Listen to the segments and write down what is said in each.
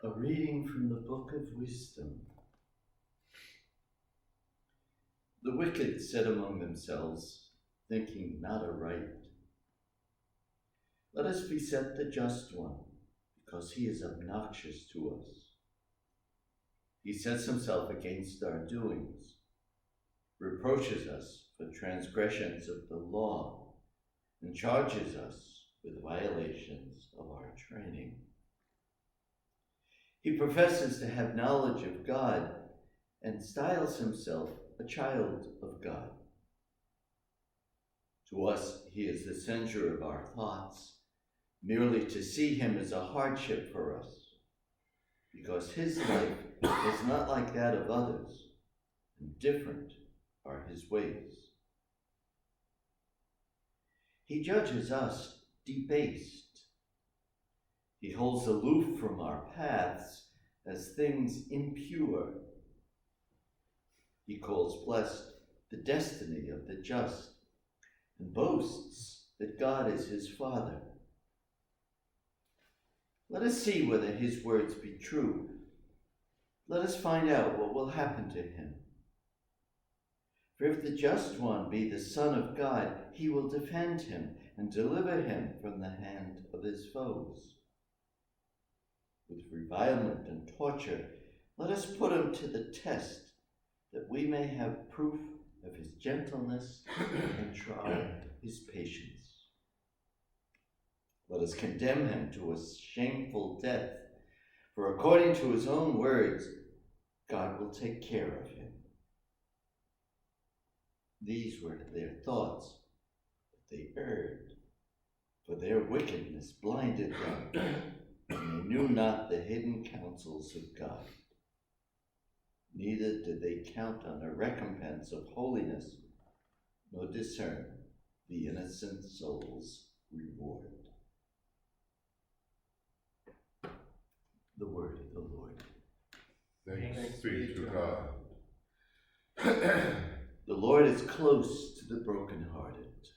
A reading from the Book of Wisdom. The wicked said among themselves, thinking not aright, "Let us beset the just one, because he is obnoxious to us. He sets himself against our doings, reproaches us for transgressions of the law, and charges us with violations of our training. He professes to have knowledge of God and styles himself a child of God. To us, he is the censor of our thoughts. Merely to see him is a hardship for us, because his life is not like that of others, and different are his ways. He judges us debased. He holds aloof from our paths as things impure. He calls blessed the destiny of the just, and boasts that God is his Father. Let us see whether his words be true. Let us find out what will happen to him. For if the just one be the Son of God, he will defend him and deliver him from the hand of his foes. With revilement and torture, let us put him to the test, that we may have proof of his gentleness and try his patience. Let us condemn him to a shameful death, for according to his own words, God will take care of him." These were their thoughts, but they erred, for their wickedness blinded them, and they knew not the hidden counsels of God. Neither did they count on the recompense of holiness, nor discern the innocent soul's reward. The word of the Lord. Thanks be to God. The Lord is close to the brokenhearted.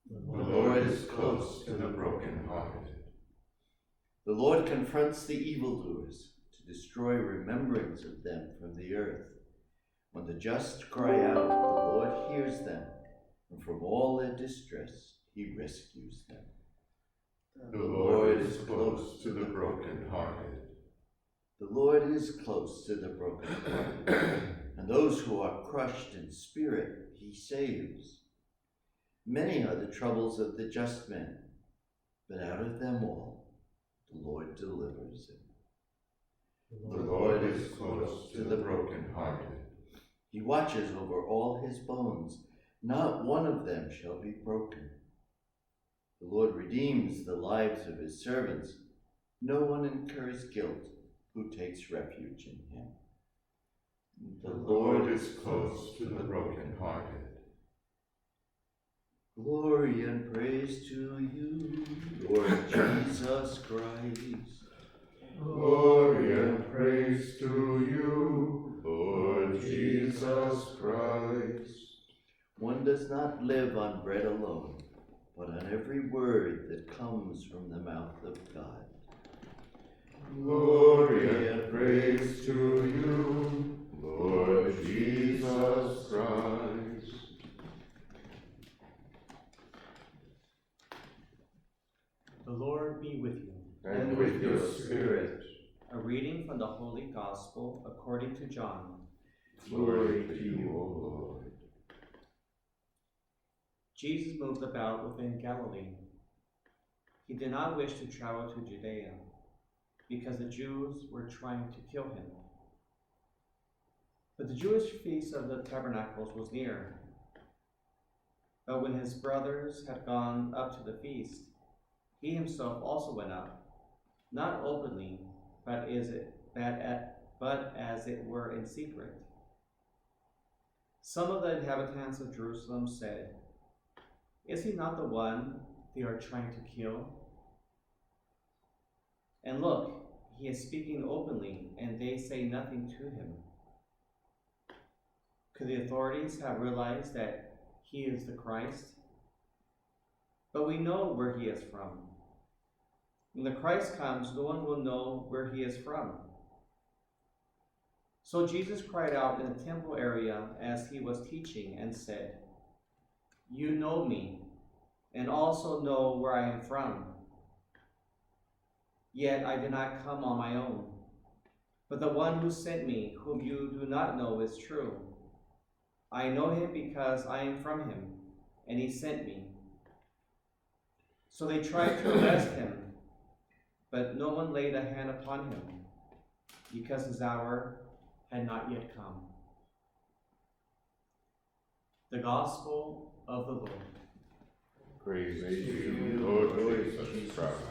The Lord is close to the brokenhearted. The Lord confronts the evildoers to destroy remembrance of them from the earth. When the just cry out, the Lord hears them, and from all their distress he rescues them. The Lord is close to the brokenhearted. The Lord is close to the brokenhearted, and those who are crushed in spirit he saves. Many are the troubles of the just man, but out of them all the Lord delivers him. The Lord is close to the brokenhearted. He watches over all his bones. Not one of them shall be broken. The Lord redeems the lives of his servants. No one incurs guilt who takes refuge in him. The Lord is close to the brokenhearted. Glory and praise to you, Lord Jesus Christ. Glory and praise to you, Lord Jesus Christ. One does not live on bread alone, but on every word that comes from the mouth of God. Glory and praise to you, Lord Jesus Christ. The Lord be with you. And with your spirit. A reading from the Holy Gospel according to John. Glory to you, O Lord. Jesus moved about within Galilee. He did not wish to travel to Judea, because the Jews were trying to kill him. But the Jewish feast of the Tabernacles was near. But when his brothers had gone up to the feast, he himself also went up, not openly, but as it were in secret. Some of the inhabitants of Jerusalem said, "Is he not the one they are trying to kill? And look, he is speaking openly, and they say nothing to him." Could the authorities have realized that he is the Christ? But we know where he is from. When the Christ comes, no one will know where he is from. So Jesus cried out in the temple area as he was teaching and said, "You know me, and also know where I am from. Yet I did not come on my own, but the one who sent me, whom you do not know, is true. I know him because I am from him, and he sent me." So they tried to arrest him, but no one laid a hand upon him, because his hour had not yet come. The Gospel of the Lord. Praise to you, Lord Jesus Christ.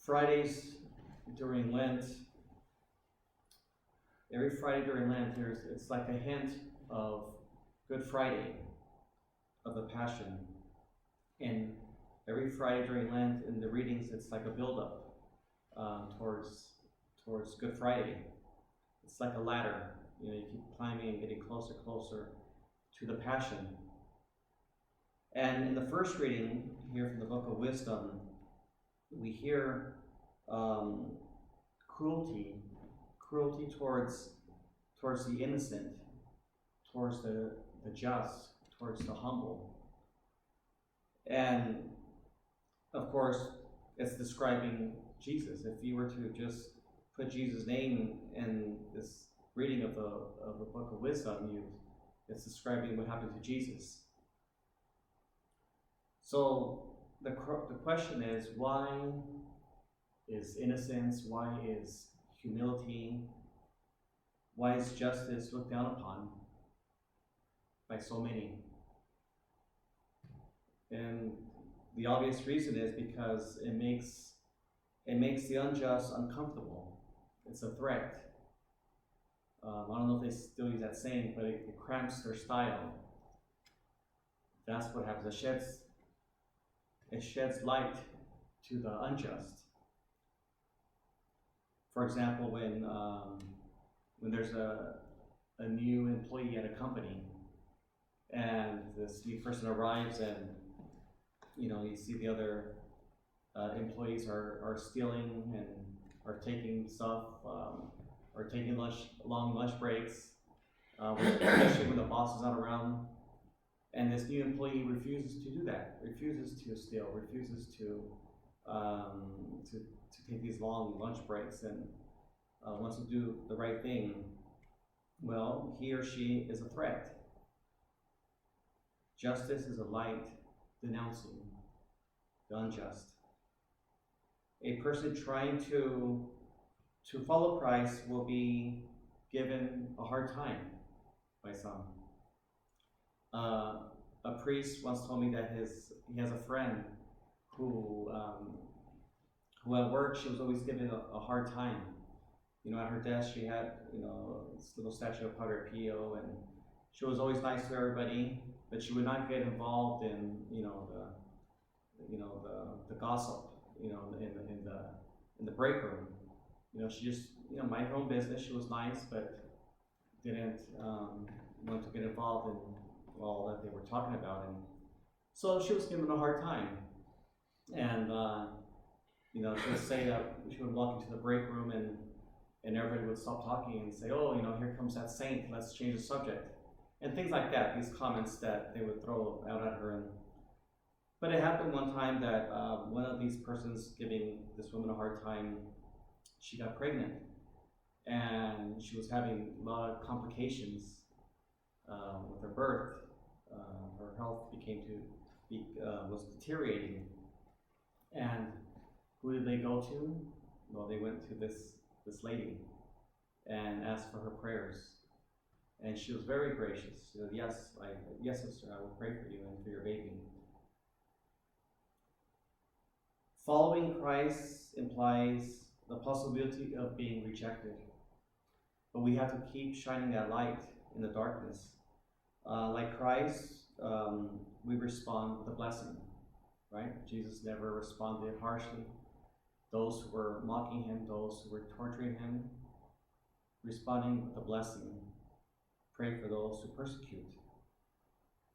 Fridays during Lent, every Friday during Lent, it's like a hint of Good Friday, of the Passion. And every Friday during Lent in the readings, it's like a build-up towards Good Friday. It's like a ladder. You keep climbing and getting closer to the Passion. And in the first reading here from the Book of Wisdom, we hear cruelty towards the innocent, towards the just, towards the humble. And of course, it's describing Jesus. If you were to just put Jesus' name in this reading of the Book of Wisdom, it's describing what happened to Jesus. So the question is, why is innocence, why is humility, why is justice looked down upon by so many? And the obvious reason is because it makes the unjust uncomfortable. It's a threat. I don't know if they still use that saying, but it cramps their style. That's what happens. It sheds light to the unjust. For example, when there's a new employee at a company, and this new person arrives, and you see the other employees are stealing and are taking stuff, or taking long lunch breaks, especially when the boss is not around. And this new employee refuses to do that, refuses to steal, refuses to take these long lunch breaks, and wants to do the right thing. Well, he or she is a threat. Justice is a light denouncing the unjust. A person trying to follow Christ will be given a hard time by some. A priest once told me that he has a friend who at work, she was always given a hard time. At her desk she had this little statue of Padre Pio, and she was always nice to everybody, but she would not get involved in the gossip in the break room. She just mind her own business. She was nice, but didn't want to get involved in all that they were talking about, and so she was given a hard time. And she would say that she would walk into the break room, and everybody would stop talking and say, "Oh, here comes that saint, let's change the subject," and things like that, these comments that they would throw out at her. But it happened one time that one of these persons giving this woman a hard time, she got pregnant, and she was having a lot of complications with her birth. Her health was deteriorating. And who did they go to? Well, they went to this lady and asked for her prayers. And she was very gracious. She said, yes, sister, I will pray for you and for your baby. Following Christ implies the possibility of being rejected. But we have to keep shining that light in the darkness. Like Christ, we respond with a blessing, right? Jesus never responded harshly. Those who were mocking him, those who were torturing him, responding with a blessing. Pray for those who persecute.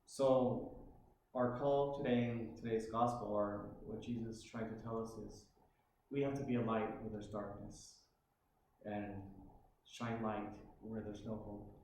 So Our call today in today's gospel, or what Jesus is trying to tell us, is we have to be a light where there's darkness and shine light where there's no hope.